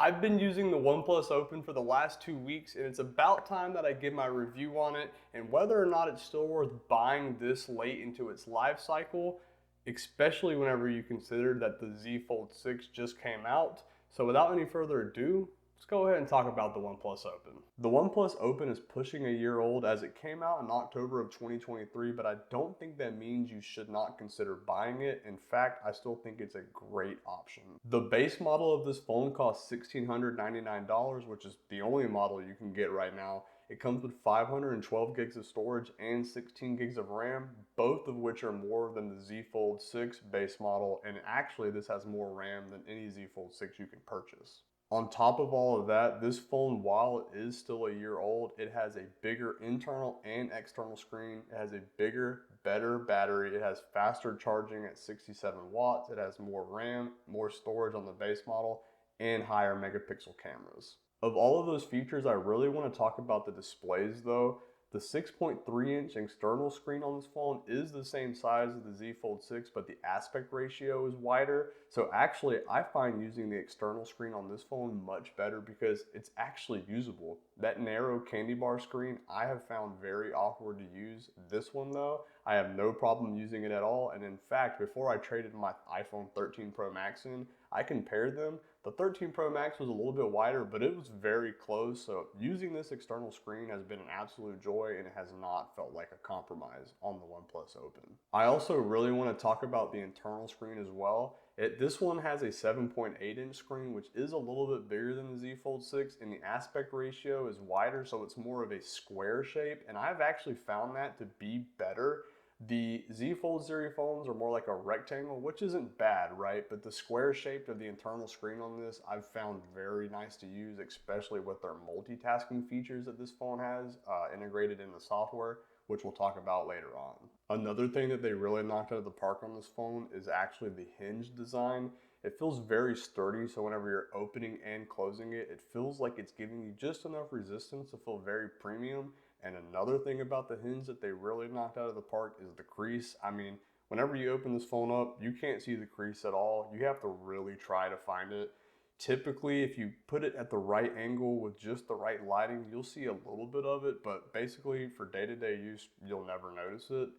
I've been using the OnePlus Open for the last 2 weeks, and it's about time that I give my review on it and whether or not it's still worth buying this late into its life cycle, especially whenever you consider that the Z Fold 6 just came out. So without any further ado, let's go ahead and talk about the OnePlus Open. The OnePlus Open is pushing a year old as it came out in October of 2023, but I don't think that means you should not consider buying it. In fact, I still think it's a great option. The base model of this phone costs $1,699, which is the only model you can get right now. It comes with 512 gigs of storage and 16 gigs of RAM, both of which are more than the Z Fold 6 base model, and actually this has more RAM than any Z Fold 6 you can purchase. On top of all of that, this phone, while it is still a year old, it has a bigger internal and external screen. It has a bigger, better battery. It has faster charging at 67 watts. It has more RAM, more storage on the base model, and higher megapixel cameras. Of all of those features, I really want to talk about the displays though. The 6.3-inch external screen on this phone is the same size as the Z Fold 6, but the aspect ratio is wider. So actually, I find using the external screen on this phone much better because it's actually usable. That narrow candy bar screen I have found very awkward to use. This one though, I have no problem using it at all. And in fact, before I traded my iPhone 13 Pro Max in, I compared them. The 13 Pro Max was a little bit wider, but it was very close. So using this external screen has been an absolute joy, and it has not felt like a compromise on the OnePlus Open. I also really want to talk about the internal screen as well. This one has a 7.8-inch screen, which is a little bit bigger than the Z Fold 6, and the aspect ratio is wider, so it's more of a square shape, and I've actually found that to be better. The Z Fold series phones are more like a rectangle, which isn't bad, right? But the square shape of the internal screen on this, I've found very nice to use, especially with their multitasking features that this phone has integrated in the software, which we'll talk about later on. Another thing that they really knocked out of the park on this phone is actually the hinge design. It feels very sturdy, so whenever you're opening and closing it, it feels like it's giving you just enough resistance to feel very premium. And another thing about the hinge that they really knocked out of the park is the crease. I mean, whenever you open this phone up, you can't see the crease at all. You have to really try to find it. Typically, if you put it at the right angle with just the right lighting, you'll see a little bit of it, but basically for day-to-day use, you'll never notice it.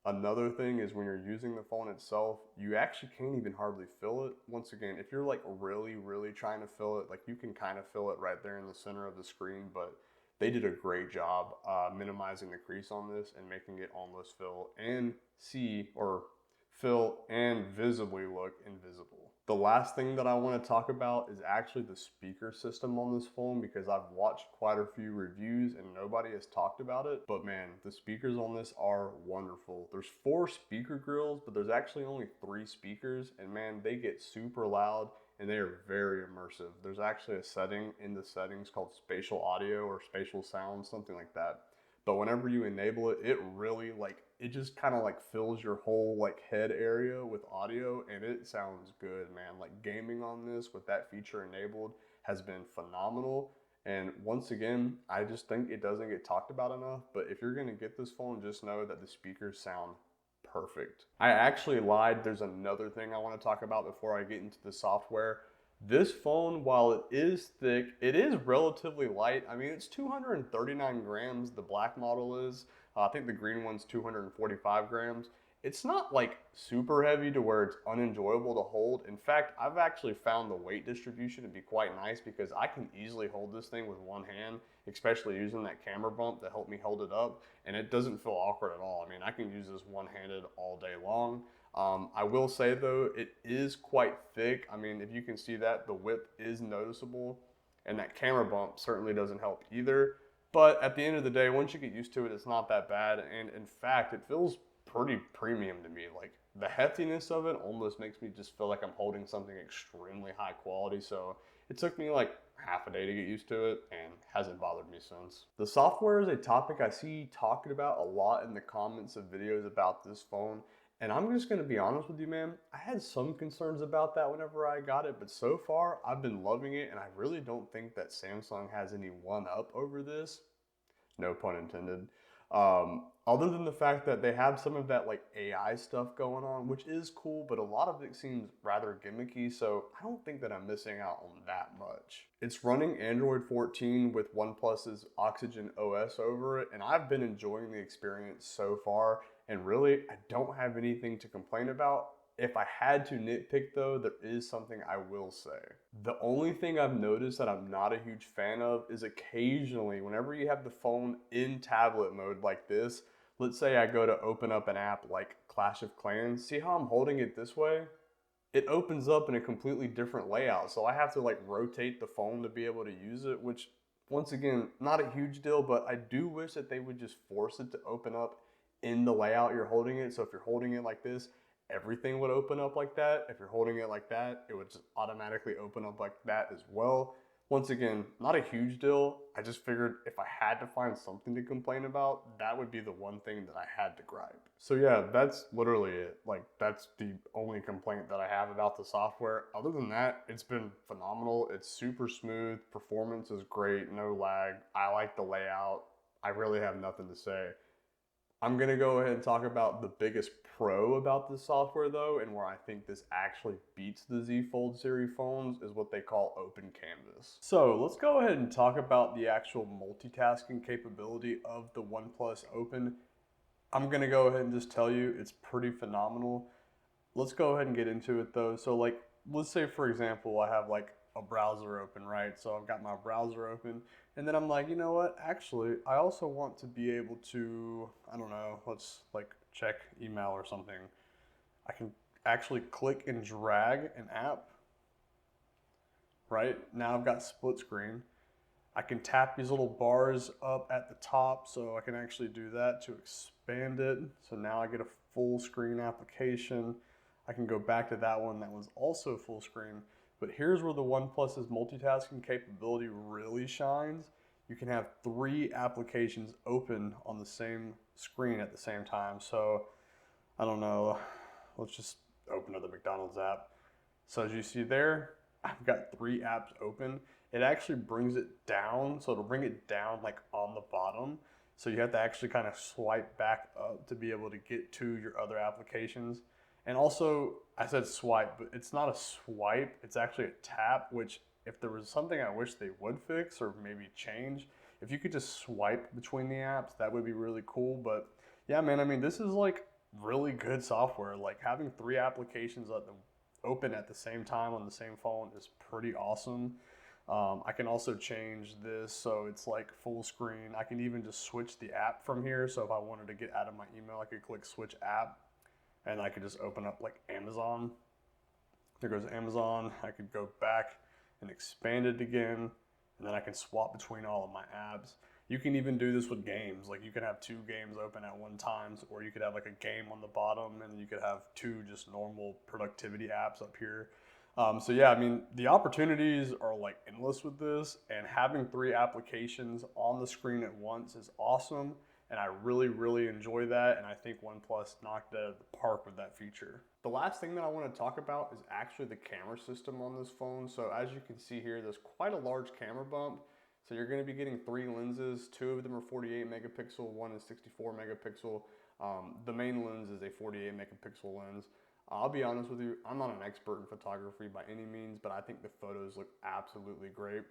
Another thing is when you're using the phone itself, you actually can't even hardly feel it. Once again, if you're like really trying to feel it, like you can kind of feel it right there in the center of the screen, but they did a great job minimizing the crease on this and making it almost feel and visibly look invisible. The last thing that I want to talk about is actually the speaker system on this phone, because I've watched quite a few reviews and nobody has talked about it. But man, the speakers on this are wonderful. There's 4 speaker grills, but there's actually only 3 speakers, and man, they get super loud and they are very immersive. There's actually a setting in the settings called spatial audio or spatial sound, something like that. But whenever you enable it, it really it just kind of like fills your whole like head area with audio, and it sounds good, man. Like gaming on this with that feature enabled has been phenomenal. And once again, I just think it doesn't get talked about enough, but if you're gonna get this phone, just know that the speakers sound perfect. I actually lied. There's another thing I want to talk about before I get into the software. This phone, while it is thick, it is relatively light. I mean, it's 239 grams, the black model is. I think the green one's 245 grams. It's not like super heavy to where it's unenjoyable to hold. In fact, I've actually found the weight distribution to be quite nice because I can easily hold this thing with one hand, especially using that camera bump to help me hold it up, and it doesn't feel awkward at all. I mean, I can use this one-handed all day long. I will say though, it is quite thick. I mean, if you can see that, the width is noticeable, and that camera bump certainly doesn't help either. But at the end of the day, once you get used to it, it's not that bad. And in fact, it feels pretty premium to me. Like the heftiness of it almost makes me just feel like I'm holding something extremely high quality. So it took me like half a day to get used to it and hasn't bothered me since. The software is a topic I see talked about a lot in the comments of videos about this phone. And I'm just gonna be honest with you, man, I had some concerns about that whenever I got it, but so far I've been loving it, and I really don't think that Samsung has any one up over this. No pun intended. Other than the fact that they have some of that like AI stuff going on, which is cool, but a lot of it seems rather gimmicky, so I don't think that I'm missing out on that much. It's running Android 14 with OnePlus's Oxygen OS over it, and I've been enjoying the experience so far, and really, I don't have anything to complain about. If I had to nitpick though, there is something I will say. The only thing I've noticed that I'm not a huge fan of is occasionally, whenever you have the phone in tablet mode like this, let's say I go to open up an app like Clash of Clans, see how I'm holding it this way? It opens up in a completely different layout. So I have to like rotate the phone to be able to use it, which once again, not a huge deal, but I do wish that they would just force it to open up in the layout you're holding it. So if you're holding it like this, everything would open up like that. If you're holding it like that, it would just automatically open up like that as well. Once again, not a huge deal. I just figured if I had to find something to complain about, that would be the one thing that I had to gripe. So yeah, that's literally it. Like, that's the only complaint that I have about the software. Other than that, it's been phenomenal. It's super smooth. Performance is great. No lag. I like the layout. I really have nothing to say. I'm gonna go ahead and talk about the biggest pro about this software though, and where I think this actually beats the Z Fold series phones, is what they call Open Canvas. So let's go ahead and talk about the actual multitasking capability of the OnePlus Open. I'm gonna go ahead and just tell you it's pretty phenomenal. Let's go ahead and get into it though. So like, let's say for example, I have like a browser open, right? So I've got my browser open, and then I'm like, you know what? Actually, I also want to be able to, I don't know, let's like check email or something. I can actually click and drag an app, right? Now I've got split screen. I can tap these little bars up at the top, so I can actually do that to expand it. So now I get a full screen application. I can go back to that one that was also full screen. But here's where the OnePlus's multitasking capability really shines. You can have 3 applications open on the same screen at the same time. So I don't know, let's just open up the McDonald's app. So as you see there, I've got 3 apps open. It actually brings it down, so it'll bring it down like on the bottom. So you have to actually kind of swipe back up to be able to get to your other applications. And also, I said swipe, but it's not a swipe, it's actually a tap, which if there was something I wish they would fix or maybe change, if you could just swipe between the apps, that would be really cool. But yeah, man, I mean, this is like really good software. Like having 3 applications open at the same time on the same phone is pretty awesome. I can also change this so it's like full screen. I can even just switch the app from here. So if I wanted to get out of my email, I could click switch app and I could just open up like Amazon. There goes Amazon. I could go back and expand it again, and then I can swap between all of my apps. You can even do this with games. Like you can have 2 games open at one time, or you could have like a game on the bottom and you could have 2 just normal productivity apps up here. So yeah, I mean, the opportunities are like endless with this, and having 3 applications on the screen at once is awesome. And I really, really enjoy that. And I think OnePlus knocked it out of the park with that feature. The last thing that I want to talk about is actually the camera system on this phone. So as you can see here, there's quite a large camera bump. So you're going to be getting 3 lenses. 2 of them are 48 megapixel, 1 is 64 megapixel. The main lens is a 48 megapixel lens. I'll be honest with you, I'm not an expert in photography by any means, but I think the photos look absolutely great.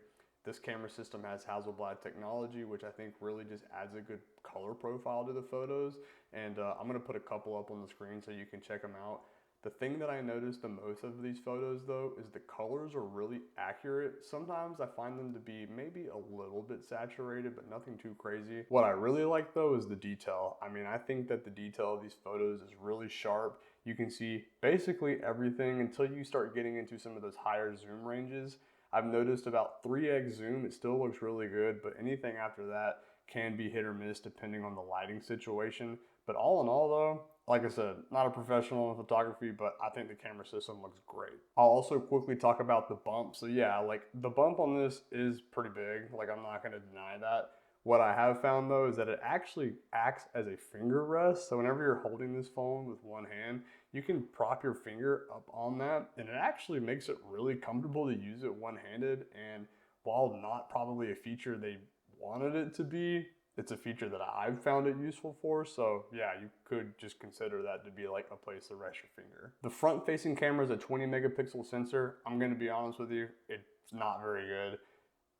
This camera system has Hasselblad technology, which I think really just adds a good color profile to the photos. And I'm gonna put a couple up on the screen so you can check them out. The thing that I noticed the most of these photos though is the colors are really accurate. Sometimes I find them to be maybe a little bit saturated, but nothing too crazy. What I really like though is the detail. I mean, I think that the detail of these photos is really sharp. You can see basically everything until you start getting into some of those higher zoom ranges. I've noticed about 3x zoom, it still looks really good, but anything after that can be hit or miss depending on the lighting situation. But all in all though, like I said, not a professional in photography, but I think the camera system looks great. I'll also quickly talk about the bump. So yeah, like the bump on this is pretty big. Like I'm not gonna deny that. What I have found though is that it actually acts as a finger rest. So whenever you're holding this phone with one hand, you can prop your finger up on that and it actually makes it really comfortable to use it one-handed. And while not probably a feature they wanted it to be, it's a feature that I've found it useful for. So yeah, you could just consider that to be like a place to rest your finger. The front facing camera is a 20 megapixel sensor. I'm gonna be honest with you, it's not very good.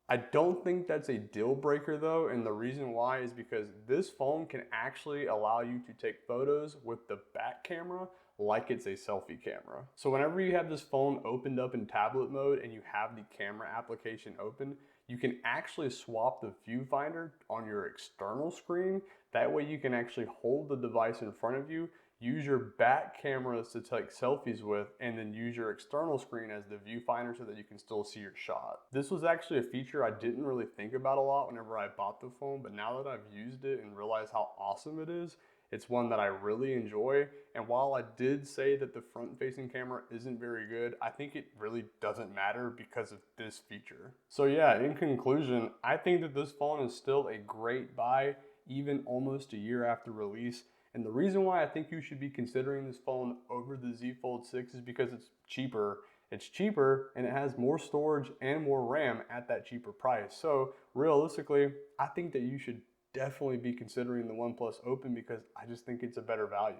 I don't think that's a deal breaker though, and the reason why is because this phone can actually allow you to take photos with the back camera like it's a selfie camera. So whenever you have this phone opened up in tablet mode and you have the camera application open, you can actually swap the viewfinder on your external screen. That way you can actually hold the device in front of you, use your back cameras to take selfies with, and then use your external screen as the viewfinder so that you can still see your shot. This was actually a feature I didn't really think about a lot whenever I bought the phone, but now that I've used it and realized how awesome it is, it's one that I really enjoy. And while I did say that the front facing camera isn't very good, I think it really doesn't matter because of this feature. So yeah, in conclusion, I think that this phone is still a great buy even almost a year after release. And the reason why I think you should be considering this phone over the Z Fold 6 is because it's cheaper. It's cheaper and it has more storage and more RAM at that cheaper price. So realistically, I think that you should definitely be considering the OnePlus Open because I just think it's a better value.